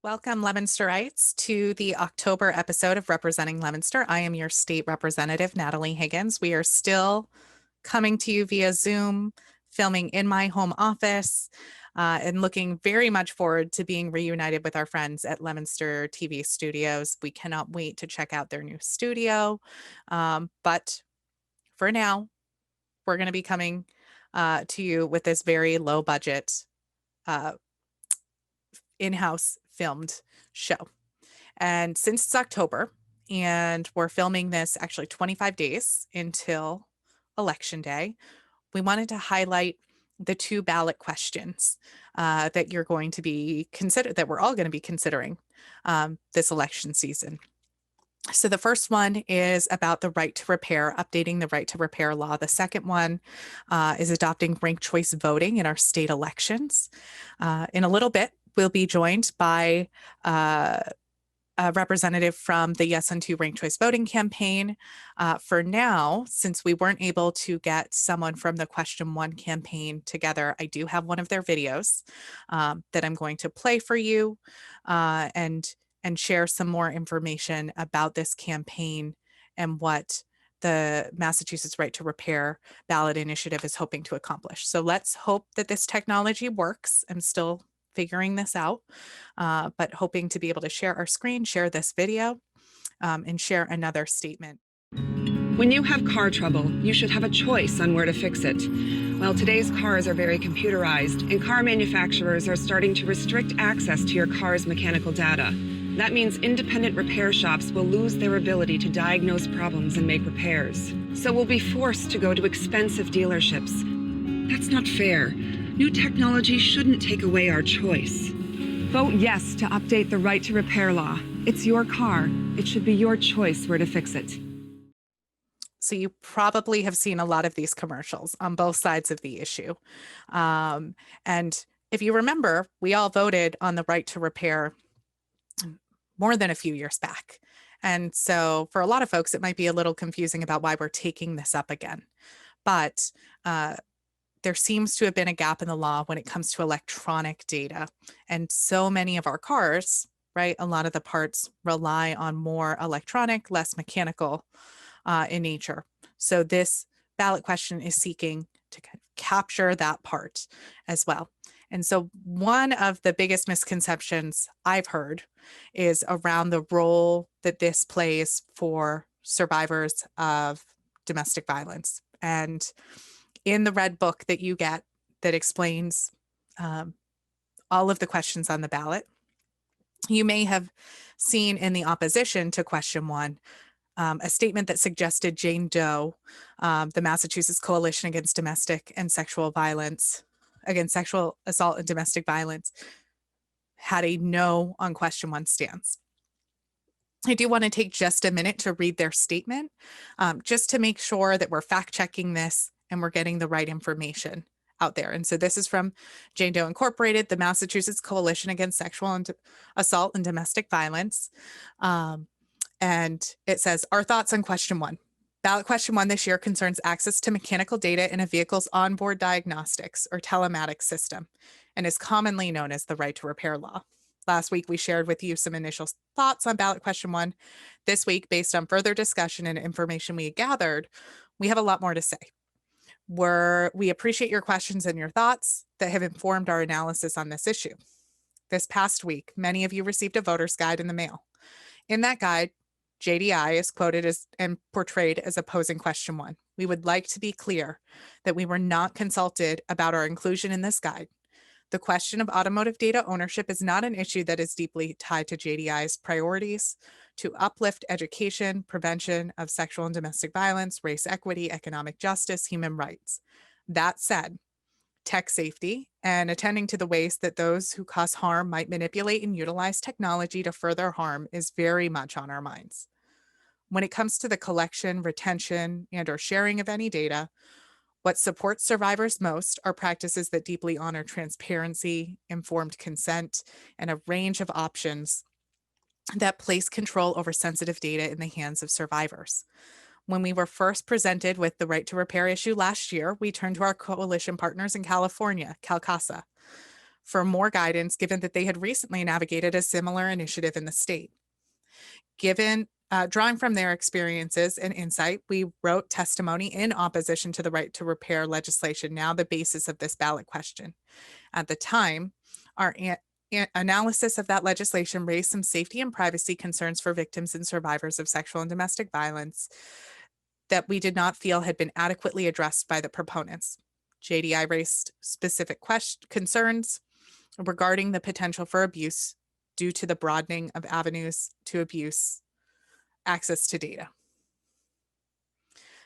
Welcome, Leominsterites, to the October episode of Representing Leominster. I am your state representative, Natalie Higgins. We are still coming to you via Zoom, filming in my home office, and looking very much forward to being reunited with our friends at Leominster TV Studios. We cannot wait to check out their new studio. But for now, we're going to be coming to you with this very low budget in-house filmed show. And since it's October and we're filming this actually 25 days until Election Day, we wanted to highlight the two ballot questions that you're going to be considered, that we're all going to be considering this election season. So the first one is about the right to repair, updating the right to repair law. The second one is adopting ranked choice voting in our state elections. In a little bit, we'll be joined by a representative from the Yes on 2 ranked choice voting campaign. For now, since we weren't able to get someone from the Question 1 campaign together, I do have one of their videos that I'm going to play for you and share some more information about this campaign and what the Massachusetts Right to Repair ballot initiative is hoping to accomplish. So let's hope that this technology works. I'm still figuring this out, but hoping to be able to share our screen, share this video, and share another statement. When you have car trouble, you should have a choice on where to fix it. Well, today's cars are very computerized, and car manufacturers are starting to restrict access to your car's mechanical data. That means independent repair shops will lose their ability to diagnose problems and make repairs. So we'll be forced to go to expensive dealerships. That's not fair. New technology shouldn't take away our choice. Vote yes to update the right to repair law. It's your car. It should be your choice where to fix it. So you probably have seen a lot of these commercials on both sides of the issue. And if you remember, we all voted on the right to repair more than a few years back. And so for a lot of folks, it might be a little confusing about why we're taking this up again. But there seems to have been a gap in the law when it comes to electronic data. And so many of our cars, right, a lot of the parts rely on more electronic, less mechanical in nature. So this ballot question is seeking to kind of capture that part as well. And so one of the biggest misconceptions I've heard is around the role that this plays for survivors of domestic violence. And in the red book that you get that explains all of the questions on the ballot, you may have seen in the opposition to question 1 a statement that suggested Jane Doe, the Massachusetts Coalition Against Domestic and Sexual Violence, against sexual assault and domestic violence, had a no on question 1 stance. I do want to take just a minute to read their statement, just to make sure that we're fact checking this and we're getting the right information out there. And so this is from Jane Doe Incorporated, the Massachusetts Coalition Against Sexual Assault and Domestic Violence. And it says, our thoughts on question 1. Ballot question 1 this year concerns access to mechanical data in a vehicle's onboard diagnostics or telematics system and is commonly known as the right to repair law. Last week, we shared with you some initial thoughts on ballot question 1. This week, based on further discussion and information we gathered, we have a lot more to say. We appreciate your questions and your thoughts that have informed our analysis on this issue. This past week, many of you received a voter's guide in the mail. In that guide, JDI is quoted as and portrayed as opposing question 1. We would like to be clear that we were not consulted about our inclusion in this guide. The question of automotive data ownership is not an issue that is deeply tied to JDI's priorities to uplift education, prevention of sexual and domestic violence, race equity, economic justice, human rights. That said, tech safety and attending to the ways that those who cause harm might manipulate and utilize technology to further harm is very much on our minds. When it comes to the collection, retention, and or sharing of any data, what supports survivors most are practices that deeply honor transparency, informed consent, and a range of options that place control over sensitive data in the hands of survivors. When we were first presented with the right to repair issue last year, we turned to our coalition partners in California, CalCasa, for more guidance, given that they had recently navigated a similar initiative in the state. Drawing from their experiences and insight, we wrote testimony in opposition to the right to repair legislation, now the basis of this ballot question. At the time, our analysis of that legislation raised some safety and privacy concerns for victims and survivors of sexual and domestic violence that we did not feel had been adequately addressed by the proponents. JDI raised specific concerns regarding the potential for abuse due to the broadening of avenues to abuse access to data.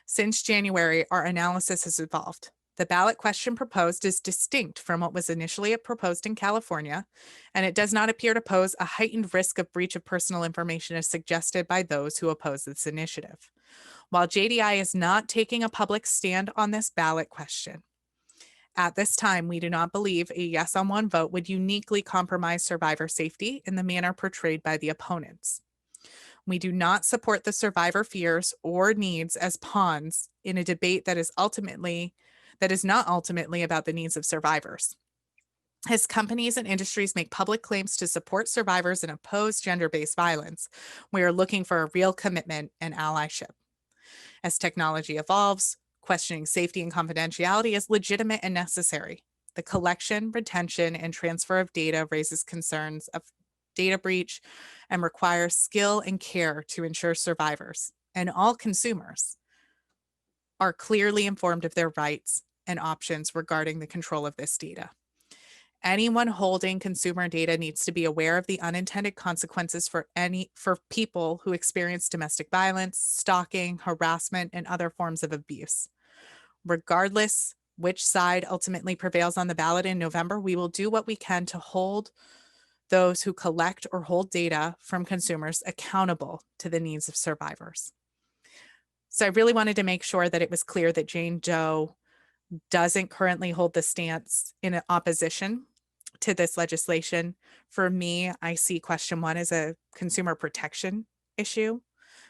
Since January, our analysis has evolved. The ballot question proposed is distinct from what was initially proposed in California, and it does not appear to pose a heightened risk of breach of personal information as suggested by those who oppose this initiative. While JDI is not taking a public stand on this ballot question, at this time, we do not believe a yes on one vote would uniquely compromise survivor safety in the manner portrayed by the opponents. We do not support the survivor fears or needs as pawns in a debate that is not ultimately about the needs of survivors. As companies and industries make public claims to support survivors and oppose gender-based violence, we are looking for a real commitment and allyship. As technology evolves, questioning safety and confidentiality is legitimate and necessary. The collection, retention, and transfer of data raises concerns of data breach and requires skill and care to ensure survivors and all consumers are clearly informed of their rights and options regarding the control of this data. Anyone holding consumer data needs to be aware of the unintended consequences for people who experience domestic violence, stalking, harassment, and other forms of abuse. Regardless which side ultimately prevails on the ballot in November, we will do what we can to hold those who collect or hold data from consumers accountable to the needs of survivors. So I really wanted to make sure that it was clear that Jane Doe doesn't currently hold the stance in opposition to this legislation. For me, I see question one as a consumer protection issue,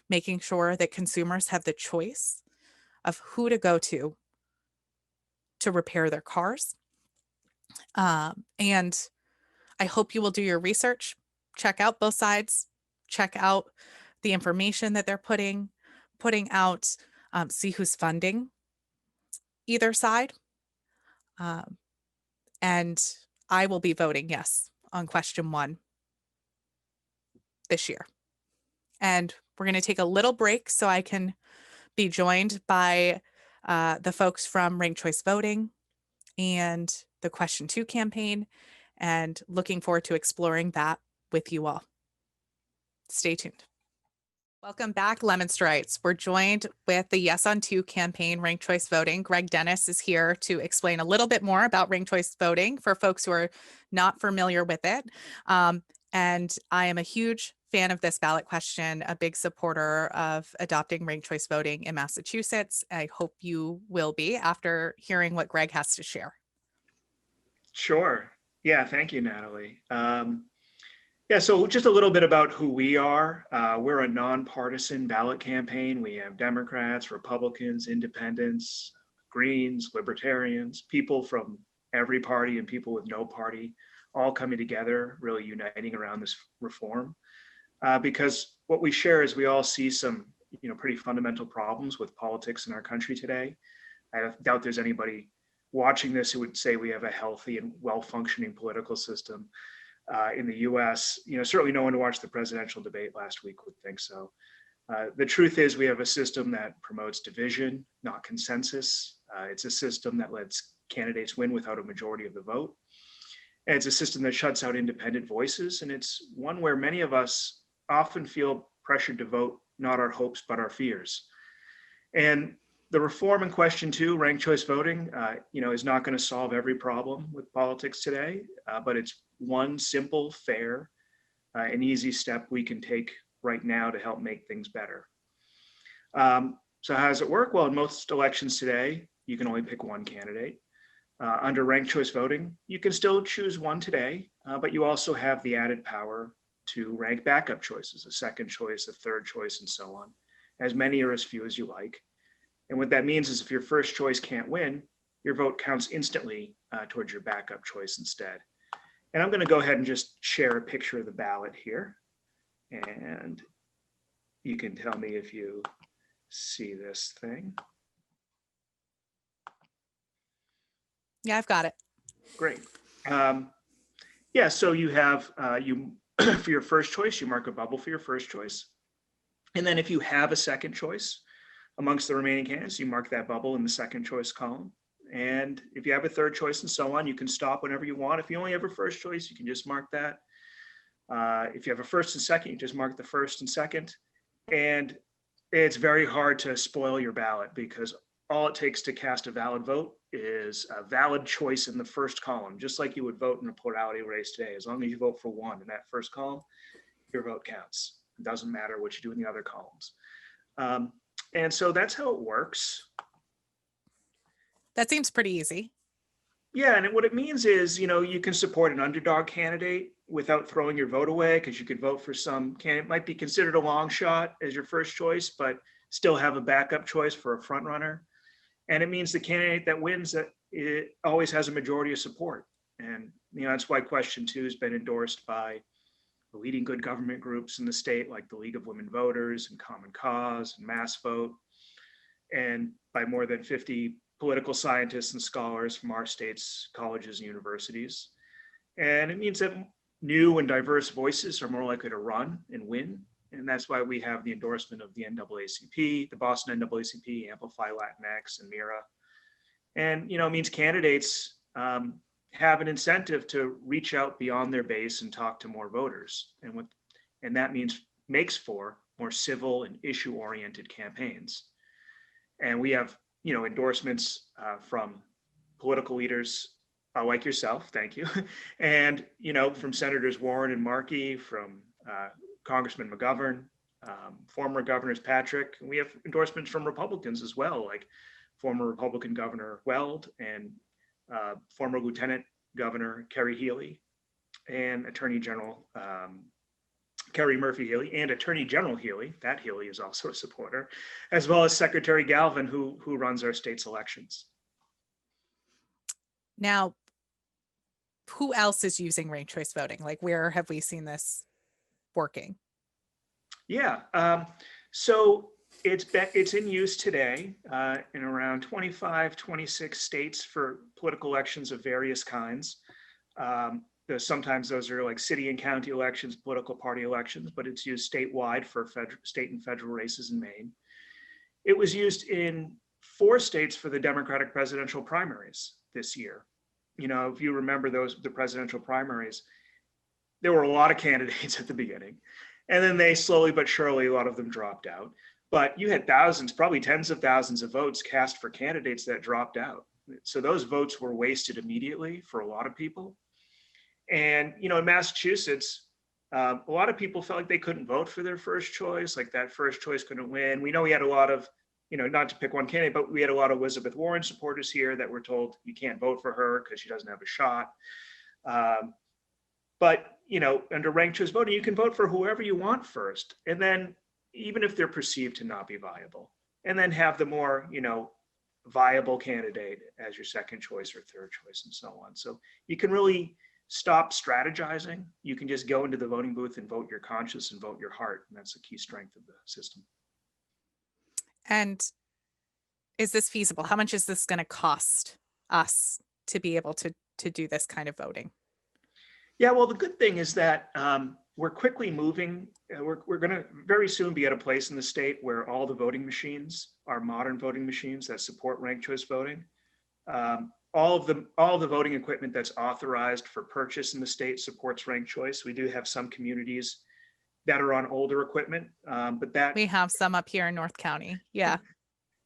making sure that consumers have the choice of who to go to repair their cars. And I hope you will do your research, check out both sides, check out the information that they're putting out, see who's funding either side. And I will be voting yes on question one this year. And we're going to take a little break so I can be joined by the folks from Ranked Choice Voting and the Question 2 campaign, and looking forward to exploring that with you all. Stay tuned. Welcome back, Leominsterites. We're joined with the Yes on 2 campaign, Ranked Choice Voting. Greg Dennis is here to explain a little bit more about Ranked Choice Voting for folks who are not familiar with it. And I am a huge fan of this ballot question, a big supporter of adopting ranked choice voting in Massachusetts. I hope you will be after hearing what Greg has to share. Sure. Yeah, thank you, Natalie. Yeah, so just a little bit about who we are. We're a nonpartisan ballot campaign. We have Democrats, Republicans, Independents, Greens, Libertarians, people from every party and people with no party, all coming together, really uniting around this reform. Because what we share is we all see some, pretty fundamental problems with politics in our country today. I doubt there's anybody watching this who would say we have a healthy and well-functioning political system in the US. Certainly no one who watched the presidential debate last week would think so. The truth is we have a system that promotes division, not consensus. It's a system that lets candidates win without a majority of the vote. And it's a system that shuts out independent voices. And it's one where many of us often feel pressured to vote, not our hopes, but our fears. And the reform in question 2, ranked choice voting, is not going to solve every problem with politics today, but it's one simple, fair, and easy step we can take right now to help make things better. So how does it work? Well, in most elections today, you can only pick one candidate. Under ranked choice voting, you can still choose one today, but you also have the added power to rank backup choices, a second choice, a third choice, and so on, as many or as few as you like. And what that means is if your first choice can't win, your vote counts instantly towards your backup choice instead. And I'm going to go ahead and just share a picture of the ballot here. And you can tell me if you see this thing. Yeah, I've got it. Great. Yeah, so you have, for your first choice, you mark a bubble for your first choice. And then if you have a second choice amongst the remaining candidates, you mark that bubble in the second choice column. And if you have a third choice and so on, you can stop whenever you want. If you only have a first choice, you can just mark that. If you have a first and second, you just mark the first and second. And it's very hard to spoil your ballot because all it takes to cast a valid vote is a valid choice in the first column, just like you would vote in a plurality race today. As long as you vote for one in that first column, your vote counts. It doesn't matter what you do in the other columns. And so that's how it works. That seems pretty easy. Yeah, and what it means is, you can support an underdog candidate without throwing your vote away, because you could vote for some candidate might be considered a long shot as your first choice, but still have a backup choice for a front runner. And it means the candidate that wins, that it always has a majority of support. And that's why question 2 has been endorsed by the leading good government groups in the state, like the League of Women Voters and Common Cause and Mass Vote, and by more than 50 political scientists and scholars from our state's colleges and universities. And it means that new and diverse voices are more likely to run and win. And that's why we have the endorsement of the NAACP, the Boston NAACP, Amplify Latinx, and MIRA. And, it means candidates have an incentive to reach out beyond their base and talk to more voters. And that makes for more civil and issue-oriented campaigns. And we have, endorsements from political leaders like yourself, thank you, and, from Senators Warren and Markey, from Congressman McGovern, former Governors Patrick, and we have endorsements from Republicans as well, like former Republican Governor Weld and former Lieutenant Governor Kerry Healy, and Attorney General Kerry Murphy Healy, and Attorney General Healy, that Healy is also a supporter, as well as Secretary Galvin, who runs our state's elections. Now, who else is using ranked choice voting? Like, where have we seen this working? Yeah, so it's in use today in around 25, 26 states for political elections of various kinds. Sometimes those are like city and county elections, political party elections, but it's used statewide for state and federal races in Maine. It was used in 4 states for the Democratic presidential primaries this year. If you remember the presidential primaries, there were a lot of candidates at the beginning, and then they slowly but surely, a lot of them dropped out. But you had thousands, probably tens of thousands of votes cast for candidates that dropped out. So those votes were wasted immediately for a lot of people. And, in Massachusetts, a lot of people felt like they couldn't vote for their first choice, like that first choice couldn't win. We know we had a lot of, not to pick one candidate, but we had a lot of Elizabeth Warren supporters here that were told you can't vote for her because she doesn't have a shot. But, under ranked choice voting, you can vote for whoever you want first. And then even if they're perceived to not be viable, and then have the more, viable candidate as your second choice or third choice and so on. So you can really stop strategizing. You can just go into the voting booth and vote your conscience and vote your heart. And that's a key strength of the system. And is this feasible? How much is this going to cost us to be able to do this kind of voting? Yeah, well, the good thing is that we're quickly moving. We're going to very soon be at a place in the state where all the voting machines are modern voting machines that support ranked choice voting. All of the voting equipment that's authorized for purchase in the state supports ranked choice. We do have some communities that are on older equipment, but that we have some up here in North County. Yeah.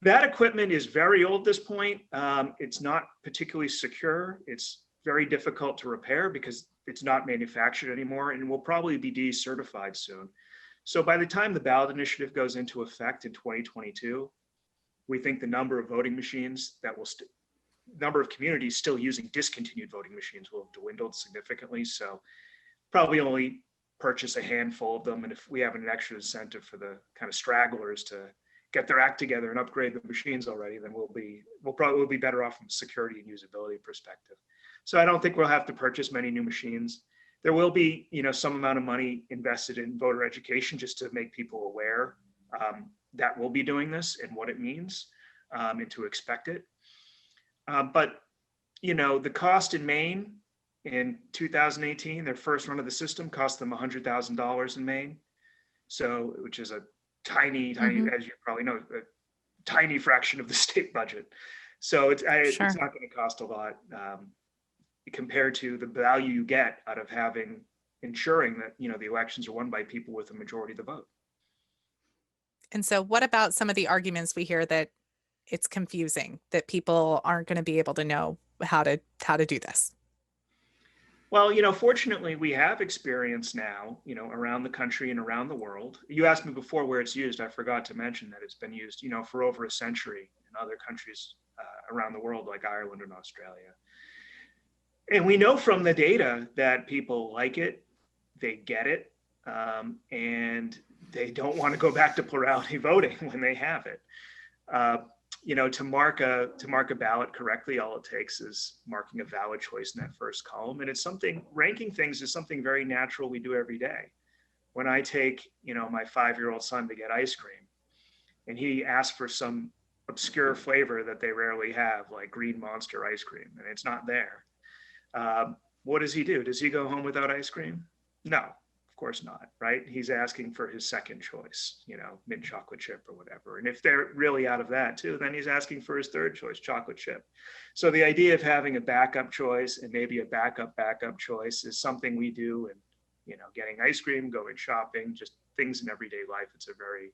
That equipment is very old at this point. It's not particularly secure. It's very difficult to repair because it's not manufactured anymore and will probably be decertified soon. So by the time the ballot initiative goes into effect in 2022, we think the number of voting machines that will number of communities still using discontinued voting machines will have dwindled significantly. So probably only purchase a handful of them. And if we have an extra incentive for the kind of stragglers to get their act together and upgrade the machines already, then we'll probably be better off from a security and usability perspective. So I don't think we'll have to purchase many new machines. There will be, some amount of money invested in voter education just to make people aware that we'll be doing this and what it means and to expect it. But the cost in Maine in 2018, their first run of the system cost them $100,000 in Maine. So, which is a tiny, as you probably know, a tiny fraction of the state budget. So it's not going to cost a lot compared to the value you get out of ensuring that, the elections are won by people with a majority of the vote. And so what about some of the arguments we hear that it's confusing, that people aren't going to be able to know how to do this? Well, fortunately, we have experience now, around the country and around the world. You asked me before where it's used. I forgot to mention that it's been used, for over a century in other countries around the world, like Ireland and Australia. And we know from the data that people like it, they get it, and they don't want to go back to plurality voting when they have it. To mark a ballot correctly, all it takes is marking a valid choice in that first column. And it's ranking things is something very natural we do every day. When I take, my 5-year-old son to get ice cream, and he asks for some obscure flavor that they rarely have, like Green Monster ice cream, and it's not there. What does he do? Does he go home without ice cream? No, of course not, right? He's asking for his second choice, mint chocolate chip or whatever. And if they're really out of that too, then he's asking for his third choice, chocolate chip. So the idea of having a backup choice and maybe a backup choice is something we do. And, getting ice cream, going shopping, just things in everyday life. It's a very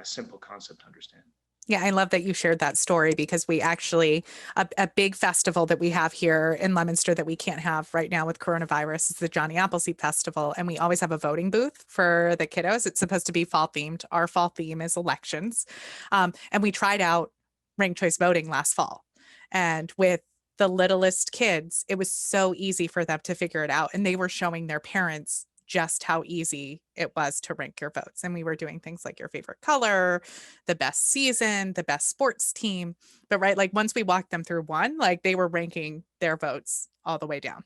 simple concept to understand. Yeah, I love that you shared that story, because we actually, a big festival that we have here in Leominster that we can't have right now with coronavirus is the Johnny Appleseed Festival. And we always have a voting booth for the kiddos. It's supposed to be fall themed. Our fall theme is elections. And we tried out ranked choice voting last fall. And with the littlest kids, it was so easy for them to figure it out. And they were showing their parents just how easy it was to rank your votes. And we were doing things like your favorite color, the best season, the best sports team. But right, like once we walked them through one, like they were ranking their votes all the way down.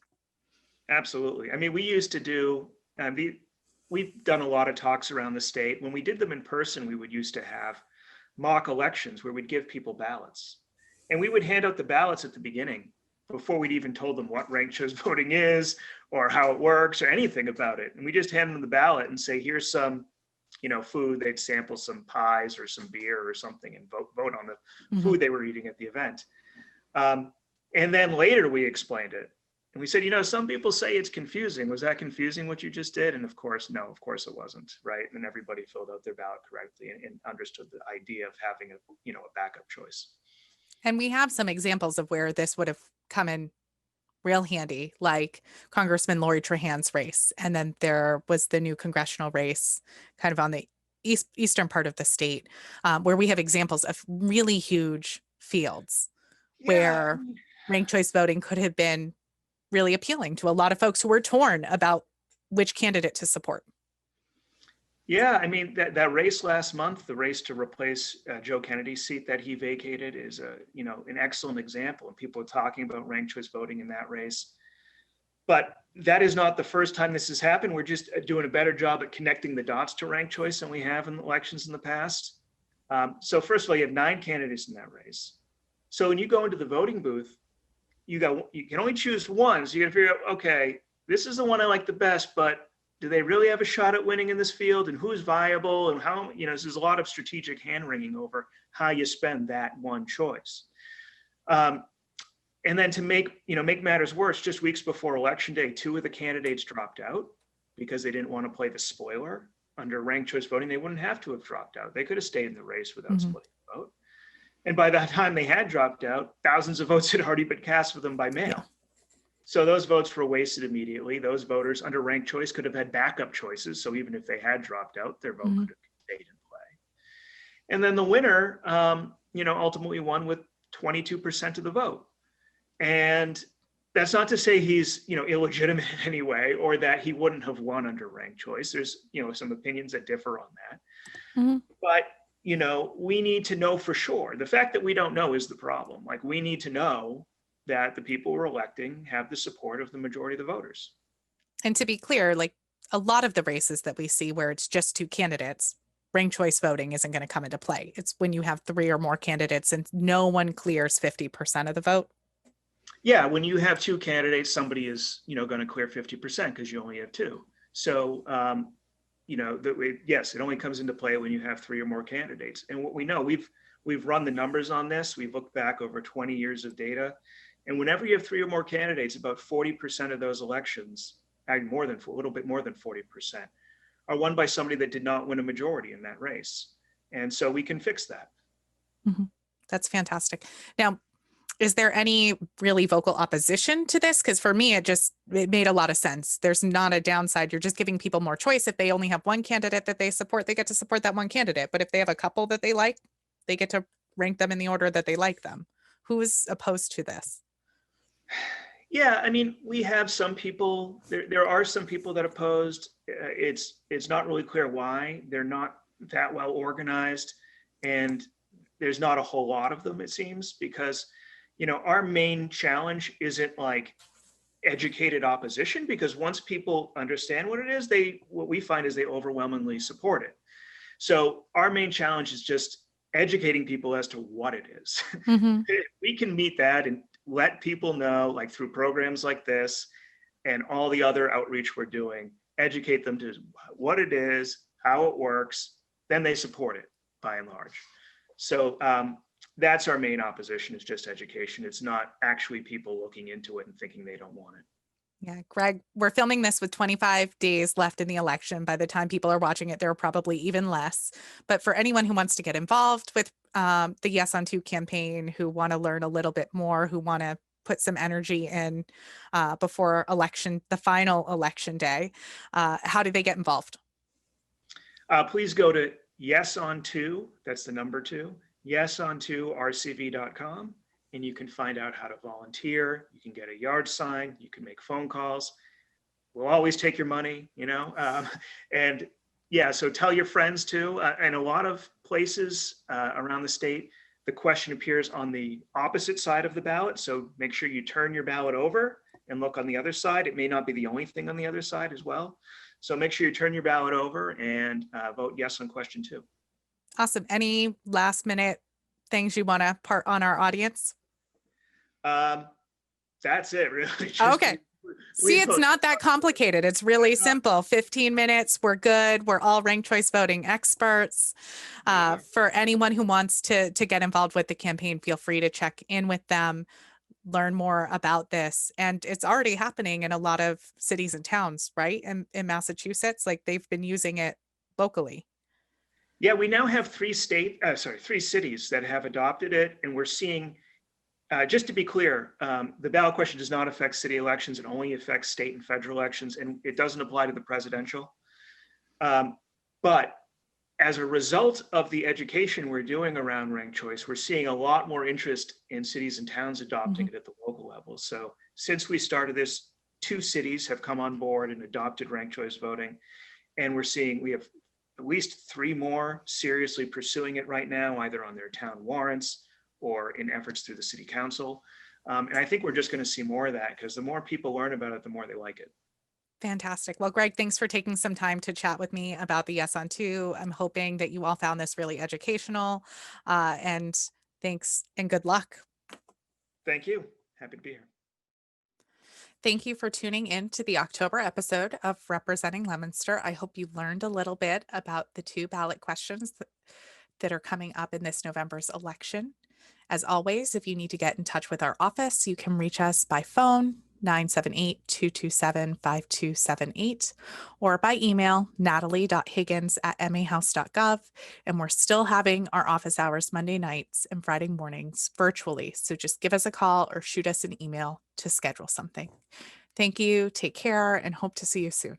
Absolutely. I mean, we used to do, we've done a lot of talks around the state. When we did them in person, we would used to have mock elections where we'd give people ballots. And we would hand out the ballots at the beginning before we'd even told them what ranked choice voting is or how it works or anything about it. And we just hand them the ballot and say, here's some, food. They'd sample some pies or some beer or something and vote on the food they were eating at the event. And then later we explained it. And we said, some people say it's confusing. Was that confusing what you just did? And of course, no, of course it wasn't, right? And everybody filled out their ballot correctly and understood the idea of having a backup choice. And we have some examples of where this would have come in real handy, like Congressman Lori Trahan's race. And then there was the new congressional race kind of on the eastern part of the state, where we have examples of really huge fields where ranked choice voting could have been really appealing to a lot of folks who were torn about which candidate to support. Yeah, I mean, that race last month, the race to replace Joe Kennedy's seat that he vacated is an excellent example. And people are talking about ranked choice voting in that race. But that is not the first time this has happened. We're just doing a better job at connecting the dots to ranked choice than we have in elections in the past. So first of all, you have 9 candidates in that race. So when you go into the voting booth, you can only choose one. So you got to figure out, okay, this is the one I like the best, but do they really have a shot at winning in this field, and who's viable, and how, there's a lot of strategic hand wringing over how you spend that one choice. And then to make matters worse, just weeks before election day, 2 of the candidates dropped out because they didn't want to play the spoiler. Under ranked choice voting, they wouldn't have to have dropped out. They could have stayed in the race without splitting the vote. And by that time they had dropped out, thousands of votes had already been cast for them by mail. Yeah. So those votes were wasted immediately. Those voters under ranked choice could have had backup choices. So even if they had dropped out, their vote could have stayed in play. And then the winner, ultimately won with 22% of the vote. And that's not to say he's, illegitimate in any way, or that he wouldn't have won under ranked choice. There's, some opinions that differ on that. But, we need to know for sure. The fact that we don't know is the problem. Like, we need to know that the people we're electing have the support of the majority of the voters. And to be clear, like a lot of the races that we see where it's just two candidates, ranked choice voting isn't going to come into play. It's when you have three or more candidates and no one clears 50% of the vote. Yeah, when you have two candidates, somebody is, going to clear 50% because you only have two. So, yes, it only comes into play when you have three or more candidates. And what we know, we've run the numbers on this. We've looked back over 20 years of data. And whenever you have three or more candidates, about 40% of those elections, a little bit more than 40%, are won by somebody that did not win a majority in that race. And so we can fix that. Mm-hmm. That's fantastic. Now, is there any really vocal opposition to this? Because for me, it made a lot of sense. There's not a downside. You're just giving people more choice. If they only have one candidate that they support, they get to support that one candidate. But if they have a couple that they like, they get to rank them in the order that they like them. Who is opposed to this? Yeah, I mean, we have some people, there are some people that opposed. It's not really clear why. They're not that well organized, and there's not a whole lot of them, it seems, because our main challenge isn't like educated opposition, because once people understand what it is, what we find is they overwhelmingly support it. So our main challenge is just educating people as to what it is. Mm-hmm. We can meet that and let people know, like through programs like this and all the other outreach we're doing, educate them to what it is, how it works, then they support it by and large. So that's our main opposition, is just education. It's not actually people looking into it and thinking they don't want it. Yeah, Greg, we're filming this with 25 days left in the election. By the time people are watching it, there are probably even less. But for anyone who wants to get involved with the Yes on 2 campaign, who want to learn a little bit more, who want to put some energy in before the final election day, how do they get involved? Please go to Yes on 2, that's the number 2, yesonto.rcv.com. And you can find out how to volunteer. You can get a yard sign. You can make phone calls. We'll always take your money, and yeah, so tell your friends too. And a lot of places around the state, the question appears on the opposite side of the ballot. So make sure you turn your ballot over and look on the other side. It may not be the only thing on the other side as well. So make sure you turn your ballot over and vote yes on question 2. Awesome. Any last minute things you want to part on our audience? That's it, really. Okay. See, it's not that complicated. It's really simple. 15 minutes. We're good. We're all ranked choice voting experts. For anyone who wants to get involved with the campaign, feel free to check in with them, learn more about this. And it's already happening in a lot of cities and towns, right? In Massachusetts, like they've been using it locally. Yeah, we now have 3 cities that have adopted it, and we're seeing. Just to be clear, the ballot question does not affect city elections. It only affects state and federal elections, and it doesn't apply to the presidential. But as a result of the education we're doing around ranked choice, we're seeing a lot more interest in cities and towns adopting it at the local level. So since we started this, 2 cities have come on board and adopted ranked choice voting. And we have at least 3 more seriously pursuing it right now, either on their town warrants or in efforts through the city council. And I think we're just going to see more of that, because the more people learn about it, the more they like it. Fantastic. Well, Greg, thanks for taking some time to chat with me about the Yes on 2. I'm hoping that you all found this really educational, and thanks and good luck. Thank you. Happy to be here. Thank you for tuning in to the October episode of Representing Leominster. I hope you learned a little bit about the 2 ballot questions that are coming up in this November's election. As always, if you need to get in touch with our office, you can reach us by phone, 978-227-5278, or by email, natalie.higgins@mahouse.gov. And we're still having our office hours Monday nights and Friday mornings virtually. So just give us a call or shoot us an email to schedule something. Thank you, take care, and hope to see you soon.